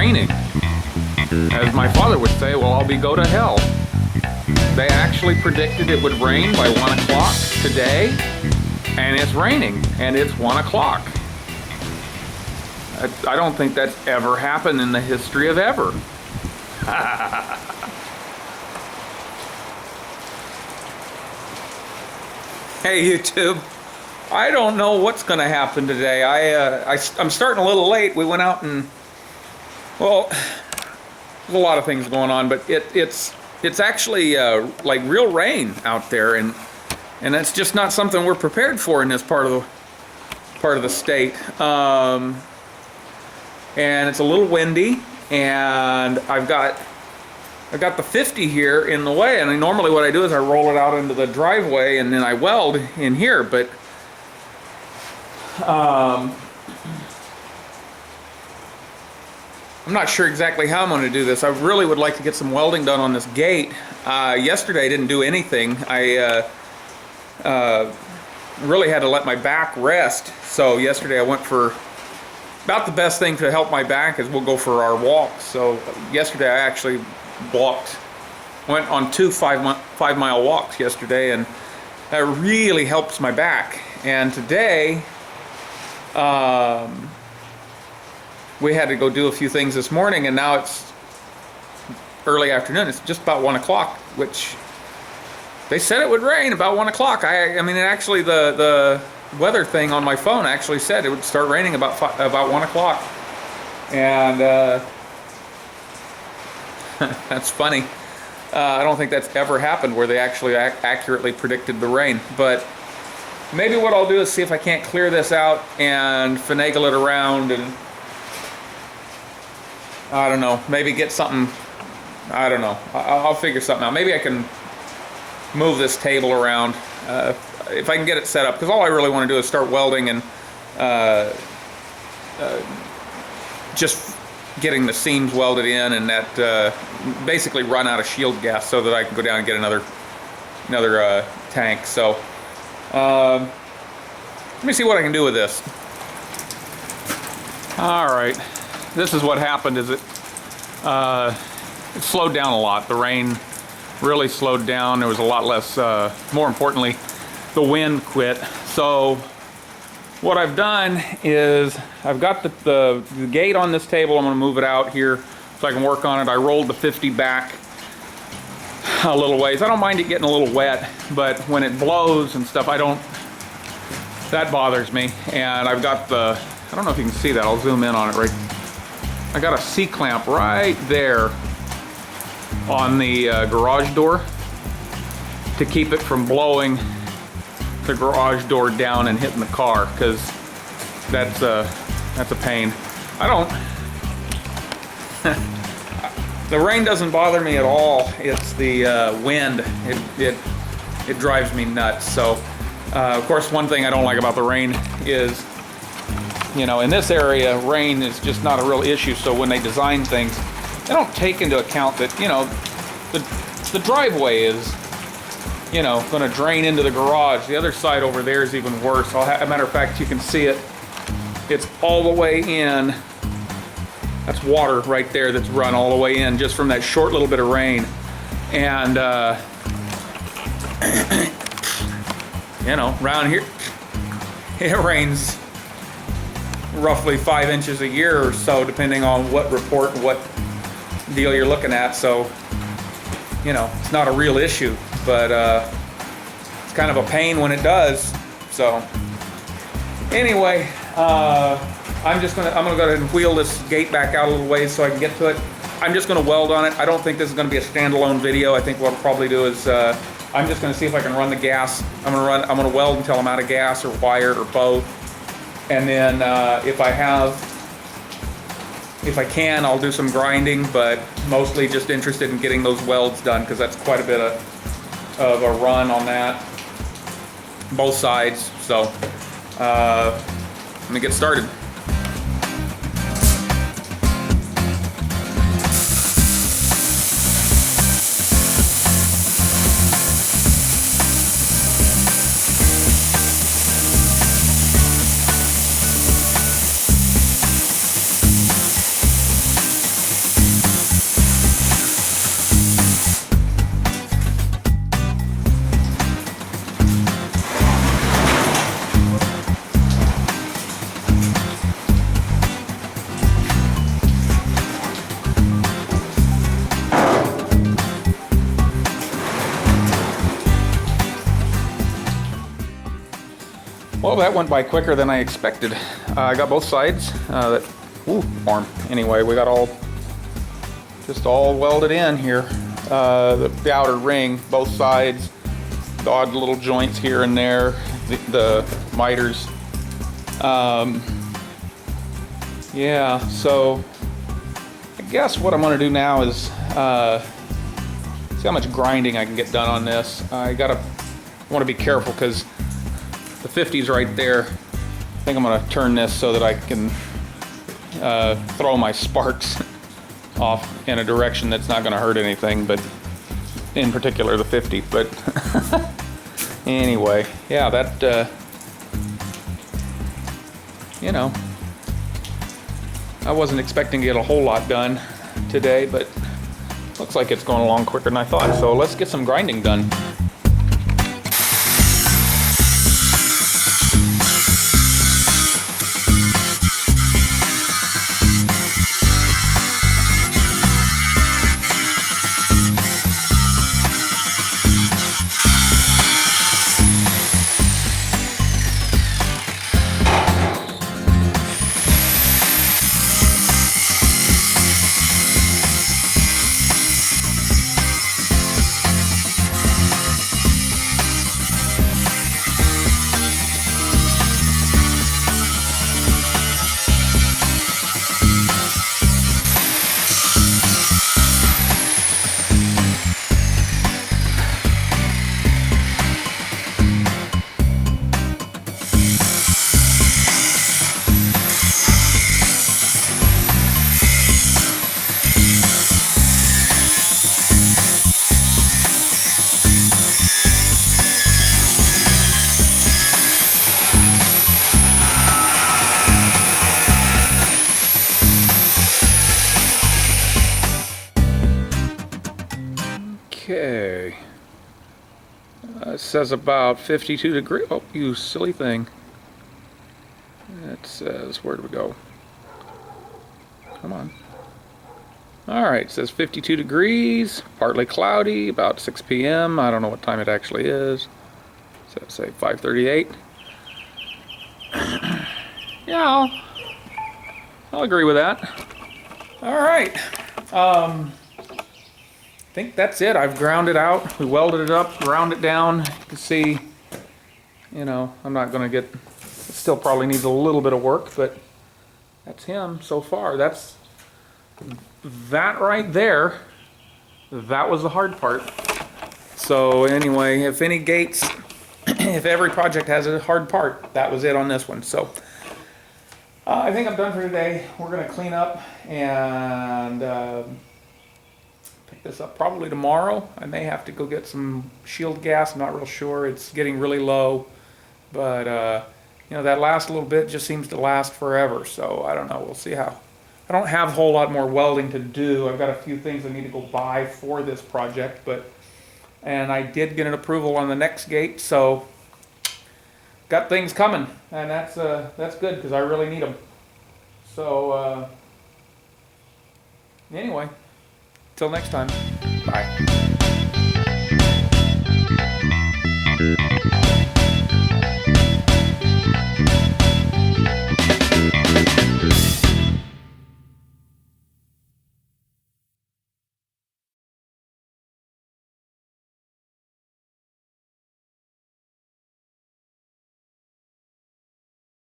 raining. As my father would say, well, I'll be go to hell. They actually predicted it would rain by 1 o'clock today, and it's raining, and it's 1 o'clock. I don't think that's ever happened in the history of ever. Hey YouTube, I don't know what's going to happen today. I'm starting a little late. We went out and, well, there's a lot of things going on, but it's actually like real rain out there, and that's just not something we're prepared for in this part of the state. And it's a little windy, and I've got the 50 here in the way, and normally what I do is I roll it out into the driveway and then I weld in here, but I'm not sure exactly how I'm going to do this. I really would like to get some welding done on this gate. Yesterday I didn't do anything. I really had to let my back rest, so yesterday I went for about the best thing to help my back is we'll go for our walks. So yesterday I actually went on 2 5-mile walks yesterday, and that really helps my back. And today we had to go do a few things this morning, and now it's early afternoon. It's just about 1 o'clock, which they said it would rain about 1 o'clock. I mean, actually the weather thing on my phone actually said it would start raining about 1 o'clock, and that's funny. I don't think that's ever happened where they actually accurately predicted the rain, but maybe what I'll do is see if I can't clear this out and finagle it around, and I don't know, maybe get something, I don't know, I'll figure something out. Maybe I can move this table around if I can get it set up, because all I really want to do is start welding and just getting the seams welded in, and that basically run out of shield gas so that I can go down and get another tank. So let me see what I can do with this. All right, this is what happened. Is it slowed down a lot. The rain really slowed down. There was a lot less, more importantly, the wind quit. So what I've done is I've got the gate on this table. I'm going to move it out here so I can work on it. I rolled the 50 back a little ways. I don't mind it getting a little wet, but when it blows and stuff, that bothers me. And I've got I don't know if you can see that. I'll zoom in on it right. I got a C-clamp right there on the garage door to keep it from blowing the garage door down and hitting the car, because that's a pain. The rain doesn't bother me at all. It's the wind. It drives me nuts. So of course, one thing I don't like about the rain is, you know, in this area, rain is just not a real issue. So when they design things, they don't take into account that, you know, the driveway is, you know, going to drain into the garage. The other side over there is even worse. As a matter of fact, you can see it. It's all the way in. That's water right there that's run all the way in just from that short little bit of rain. And, you know, around here, it rains roughly 5 inches a year or so, depending on what report and what deal you're looking at. So, you know, it's not a real issue, but it's kind of a pain when it does. So anyway, I'm gonna go ahead and wheel this gate back out a little ways so I can get to it. I'm just gonna weld on it. I don't think this is gonna be a standalone video. I think what I'll probably do is I'm just gonna see if I can run the gas. I'm gonna weld until I'm out of gas or wire or both. And then if I can, I'll do some grinding, but mostly just interested in getting those welds done, because that's quite a bit of a run on that, both sides. So let me get started. Well, that went by quicker than I expected. I got both sides. Warm. Anyway, we got just all welded in here. The outer ring, both sides, the odd little joints here and there, the miters. Yeah, so I guess what I'm going to do now is see how much grinding I can get done on this. I want to be careful because the 50's right there. I think I'm going to turn this so that I can throw my sparks off in a direction that's not going to hurt anything, but in particular the 50. But anyway, yeah, that you know, I wasn't expecting to get a whole lot done today, but looks like it's going along quicker than I thought. So let's get some grinding done. Okay. It says about 52 degrees. Oh, you silly thing. It says, where do we go? Come on. Alright, it says 52 degrees, partly cloudy, about 6 p.m. I don't know what time it actually is. So say 5:38. Yeah, I'll agree with that. Alright. I think that's it. I've ground it out. We welded it up, ground it down. You can see, you know, I'm not going to get, it still probably needs a little bit of work, but that's him so far. That's that right there. That was the hard part. So anyway, if any gates, if every project has a hard part, that was it on this one. So I think I'm done for today. We're going to clean up and pick this up probably tomorrow. I may have to go get some shield gas. I'm not real sure. It's getting really low, but you know, that last little bit just seems to last forever. So I don't know. We'll see how. I don't have a whole lot more welding to do. I've got a few things I need to go buy for this project, and I did get an approval on the next gate, so got things coming, and that's good because I really need them. So anyway, till next time, bye.